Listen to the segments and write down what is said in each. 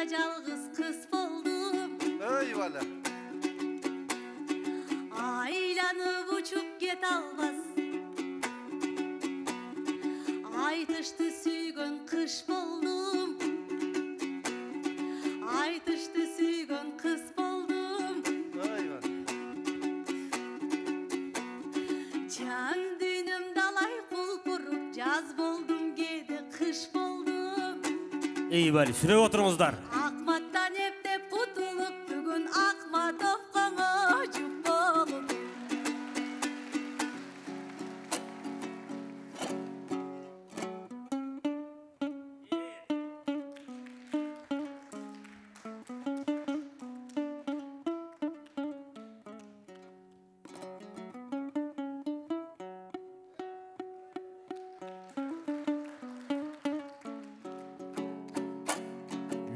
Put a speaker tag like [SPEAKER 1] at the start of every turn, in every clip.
[SPEAKER 1] жалгыз кыз болдum.
[SPEAKER 2] Eyvallah.
[SPEAKER 1] Aylanıp uçup get almaz. Aytıştı süygön kış boldum. Aytıştı süygön kız boldum.
[SPEAKER 2] Eyvallah.
[SPEAKER 1] Can dünüm dalay pulpurup jaz boldum kedi kış boldum.
[SPEAKER 3] Eyvallah, süre oturыңыздар.
[SPEAKER 1] Akmattan eптеп kutulup bugün Akmatov koңочуп болуп.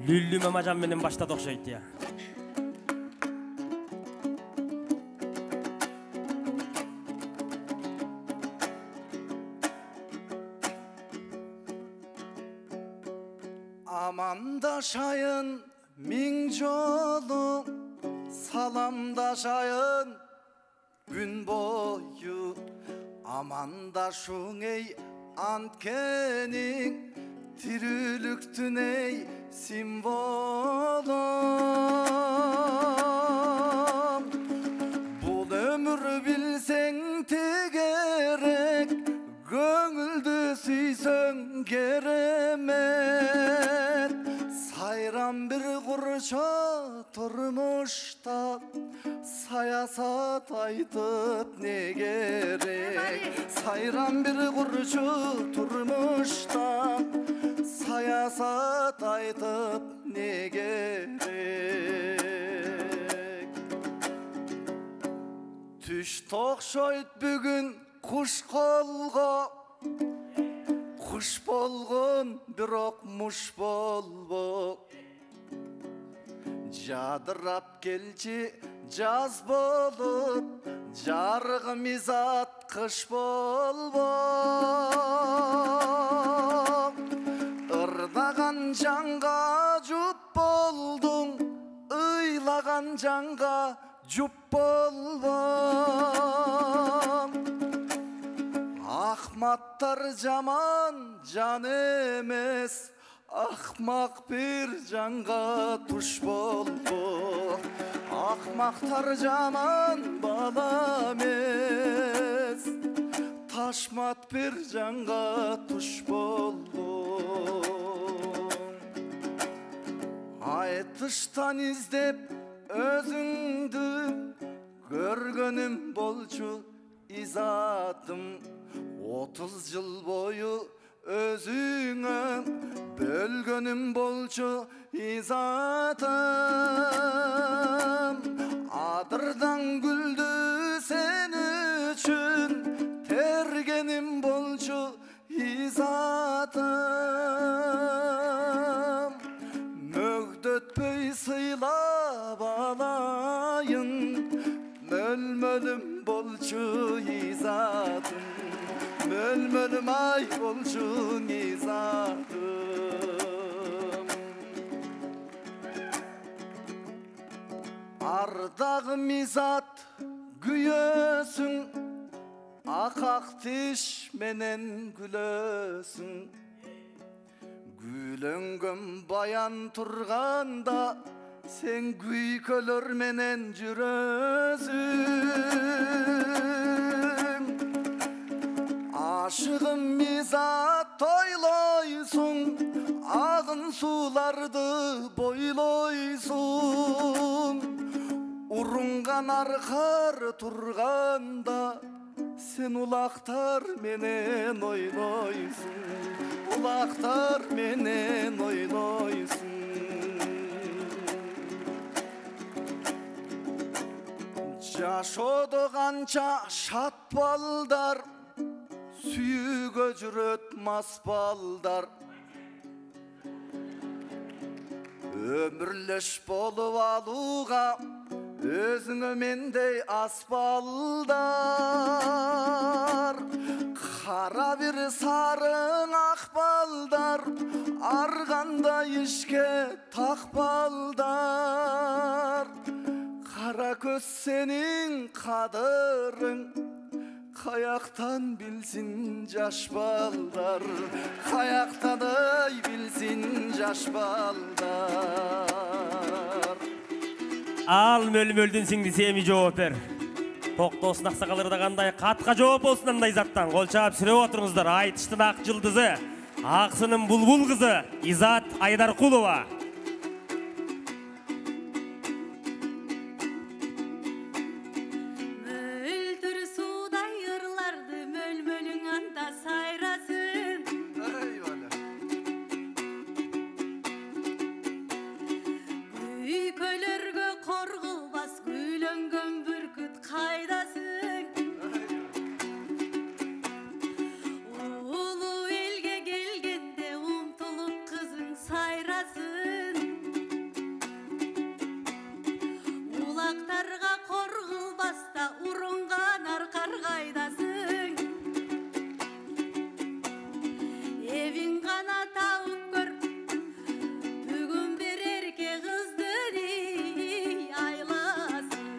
[SPEAKER 3] Lüllü Mamacan benim başta dokşaydı ya.
[SPEAKER 2] Amandaşayın min jolu, salamdaşayın gün boyu. Amandaşun ey antkenin, tirilüktün ey simvolum. Bul ömür bilsen tegerek, gönüldü süysön geremet. Sayran bir kurşa turmuşta, sayasat aytıp ne gerek. Sayran bir kurşa turmuşta, sayasat aytıp ne gerek. Түш тоқшойт бүгін құш қолға, құш болғын бірақ мұш болбо. Жадырап келчі жаз болып, жарғы мизат қыш болбо. Ырдаған жанға жұп болдың, ыйлаған жанға жұп болбам. Ахматтар жаман жан емес, ақмақ бір жанға туш болбо. Ақмақтар жаман бала емес, ташмат бір жанға туш болбо. Айтыштан издеп özündü görgönüm bolçu izatım. 30 yıl boyu özüne bölgönüm bolçu izatım. Adırdan güldü sen üçün tergenim bolçu izatım. Mögdötpöy sıylap alayın, mölmölüm bolçu izatım. Mölmölüm ay bolçu izatım. Ardağım izat güyösün, akak tiş menen gülösün. Gülöngüm bayan turganda, sen güykölөр menen jürösün. Aşığım mizat toyloysun, ağın sulardı boyloysun. Urungan arkar turganda, sen ulaktar menen oynoysun. Ulaktar menen oynoysun. Jaşodu kança şat baldar, sүйügө жүрөt мас балдар. Ömürleş болуп алууга өзүңө мендей аспалдар. Кара бир сарың ак balдар, arganda işke tak balдар. Kara göz senin kadırın, kayaktan bilsin caş baldar, kayaktan ay bilsin caş baldar.
[SPEAKER 3] Al mölmөлдүн сиңдиси эми жооп бер. Токтосун аксакалырда кандай катка жооп болсун андай заттан. Кол чаап сүрөп отуруңуздар. Айтыштын ак жылдызы, аксынын булбул кызы Изат Айдаркулова.
[SPEAKER 1] Мөлтүр судай ырларды мөлмөлүң анда сайрасын. Көйлөргө коргулбас күйлөнгөн бүркүт кайдасың? Улуу элге келгенде умтулуп кызың сайрасын. Улактарга коргулбаста урунган аркар кайдасың? Эвиң гана тауып көр, бүгүн бир эрке кызды айласын.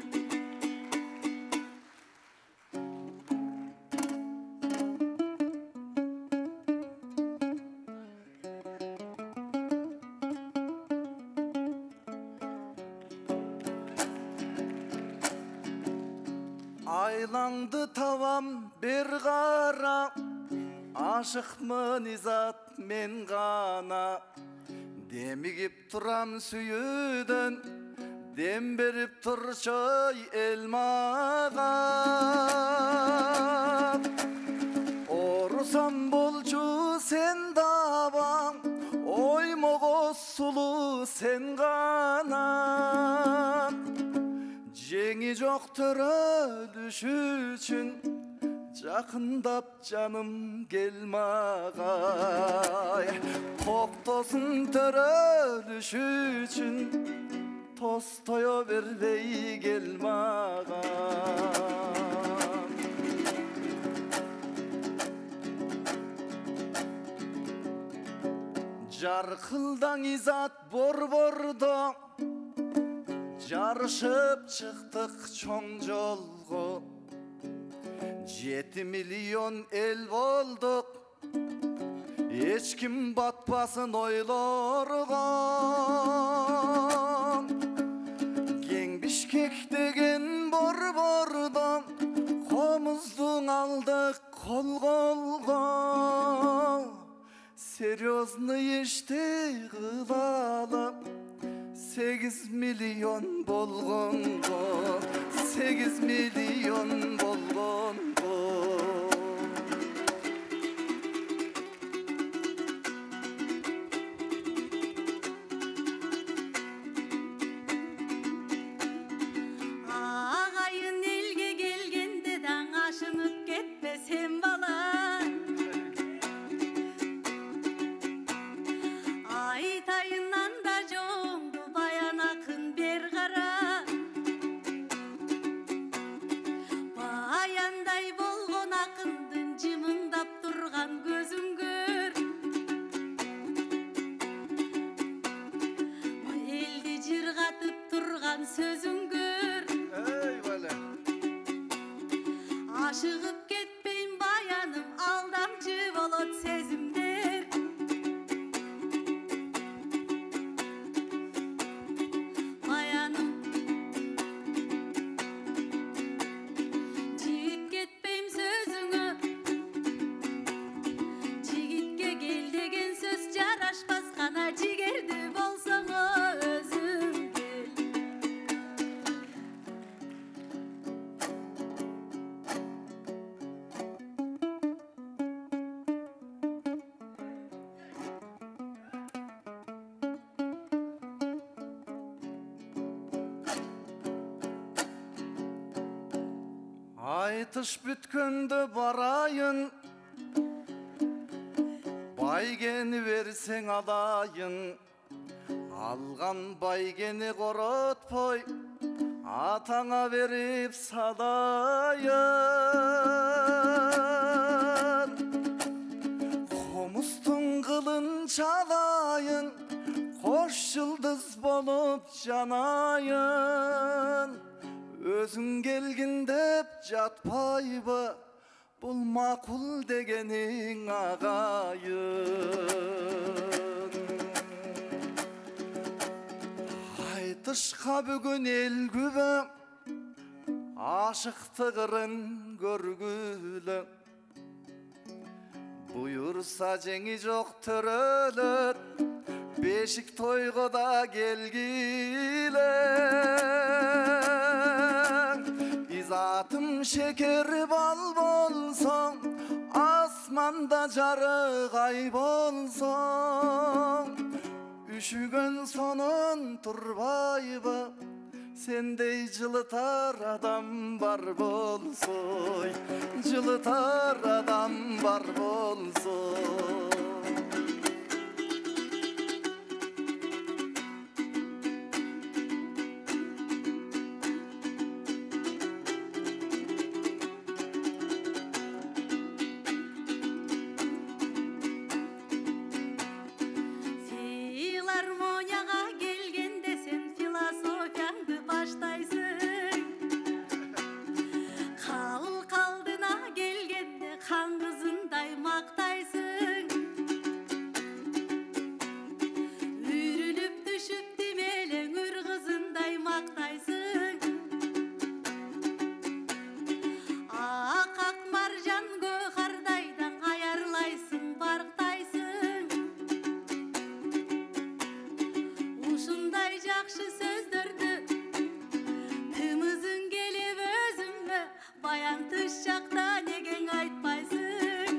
[SPEAKER 2] Aylangdı tavam bir qara, aşıqmın izat men gana. Demigip turam süyüdön, dem berip turşoy elmağa. Orusam bolçu sen davam, oymogo sulu sen gana. Жеңи жоқтыр өлүш үчүн, жакындап жаным кел мага. Токтосун төрөлүш үчүн, тостое бербей кел мага. Жаркылдаң изат борбордо, жарышып чыктык чоң жолго. 7 миллион эл болдук, эч ким батпасын ойлорго. Кең Бишкек деген борбордо, комуздуң алдык кол колго. Серьезный ишти кылалы, 8 milyon bolgongo, 8 milyon bolgongo.
[SPEAKER 1] Ağayın elge gelgende daң aşınıp ketpe sen bala. Aytayından da жоңду баян акын бер кара. Баяндай болгон акындын жымыңдап турган көзүн көр. Элди жыргатып турган сөзүн көр. Ашыгып кетпейм баяным, алдамчы болот сезимдер. Баяным, жигит кетпейм сөзүңө. Жигитке кел деген сөз жарашпас, кана жигерди болсоң өзүң кел.
[SPEAKER 2] Айтыш бүткөндө барайын, байгени берсең алайын. Алган байгени коротпой, атаңа берип салайын. Комуздун kuş yıldız bolup janayın. Özün gelgin dep jatpayбы, bul makul degenin agayın. Aytышка бүгүn el күбө, aşıktığırın görgülü. Buyursa jеңи жок төрөлөт, бешик тойго да келгиле. Изатым шекер бал болсоң, асманда жарык ай болсоң, үшүгөн сонун турбайбы, сендей жылытар адам бар болсой, жылытар адам бар болсой.
[SPEAKER 1] Филармонияга келгенде сен философияңды баштайсың. Халык алдына келгенде хан кызындай мактайсың. Үрүлүп түшүп демелең үр кызындай мактайсың. Ак ак маржан гөөхардайдан аярлайсың, барктайсың. Ушундай жакшы сөздөрдү тымызың келип өзүмө, баян тыш жакта негең айтпайсың.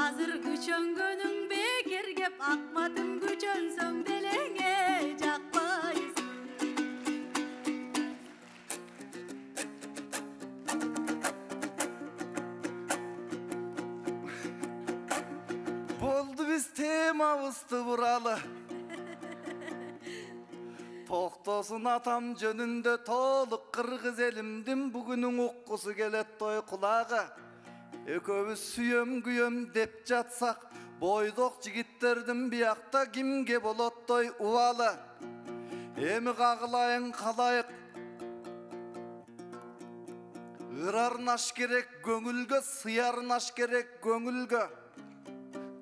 [SPEAKER 1] Азыр күчөнгөнүң бекер кеп, акматым күчөнсөң делеңе жакпайсың.
[SPEAKER 2] Boldu biz temabızdı buralı. Toktosун atam жөнүндө толук кыргыз элимдин бүгүнүң уккусу келет той кулагы. Экөөбүз сүйөм күйөм деп жатсак, бойдок жигиттердин биякта кимге болот той убалы. Эми кагылайын калайык, ырарнаш керек көңүлгө, сыярнаш керек көңүлгө.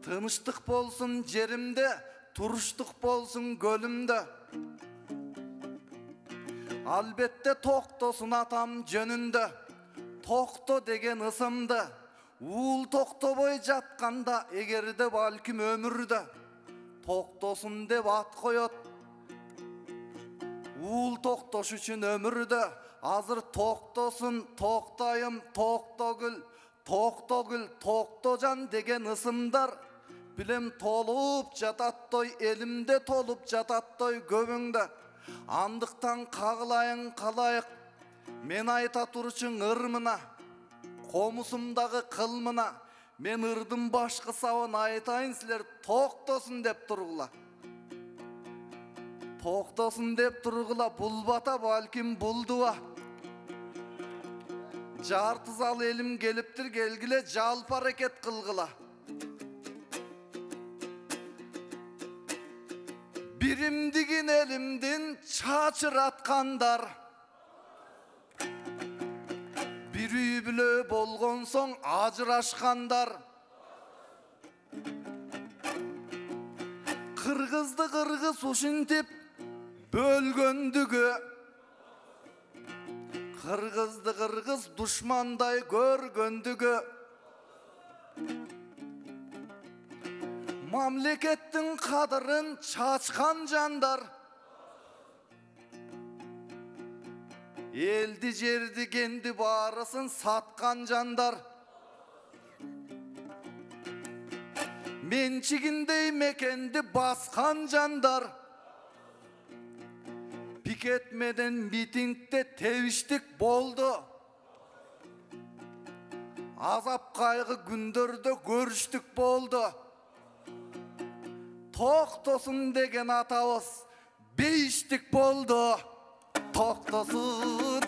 [SPEAKER 2] Тыныштык болсун жеримде, туруштук болсун көлүмдө. Албетте токтосун атам жөнүндө, токто деген ысымды. Уул токтобой жатканда, эгерде балким өмүрдө токтосун деп ат коет. Уул токтош үчүн өмүрдө, азыр токтосун, токтайым, токтогүл, токтогүл, токтожан деген ысымдар билем толуп жататтой, элимде толуп жататтой көбүңдө. Андыктан кагылайын калайык, мен айта турчун ырмына, комусумдагы кылмына. Мен ырдын башкы сабын айтайын, силер токтосун деп тургула. Токтосун деп тургула, бул бата балким булдуба. Жарты зал элим келиптир, келгиле жалпы аракет кылгыла. Биримдигин элимдин чачыраткандар, бир үй бүлө болгон соң ажырашкандар. Кыргызды кыргыз ушинтип бөлгөндүгү, кыргызды кыргыз душмандай көргөндүгү. Мамлекеттин кадырын чачкан жандар, элди жерди кенди баарысын саткан жандар. Менчигиндей мекенди баскан жандар. Пикет менен митингде тебиштик болду. Азап кайгы күндөрдө көрүштүк болду. Токтосун деген атабыз бейиштик болду. Токтосун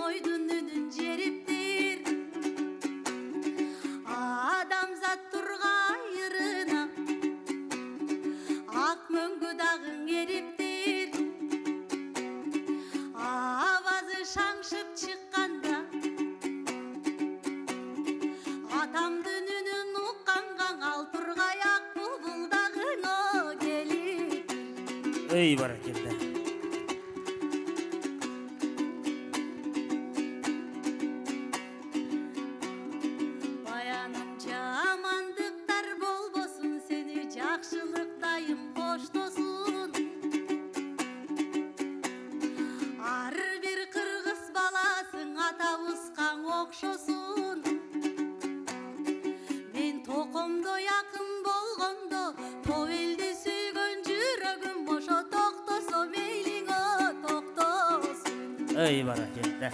[SPEAKER 1] ойдун үнүн жериптир адамзат тургайырына ак мөңгү дагың ериптир авазы шаңшып чыкканда атамдын үнүн уккангаң ал тургай ак булбулдагың келип
[SPEAKER 3] Ey barakalla.
[SPEAKER 1] баяным жамандыктар болбосун сени жакшылык дайым коштосун ар бир кыргыз баласың атабызга окшосун мен токомдо якын болгондо тоо элди сүйгөн жүрөгүм ошо токтосо мейлиңө токтосун
[SPEAKER 3] Ey barakalla.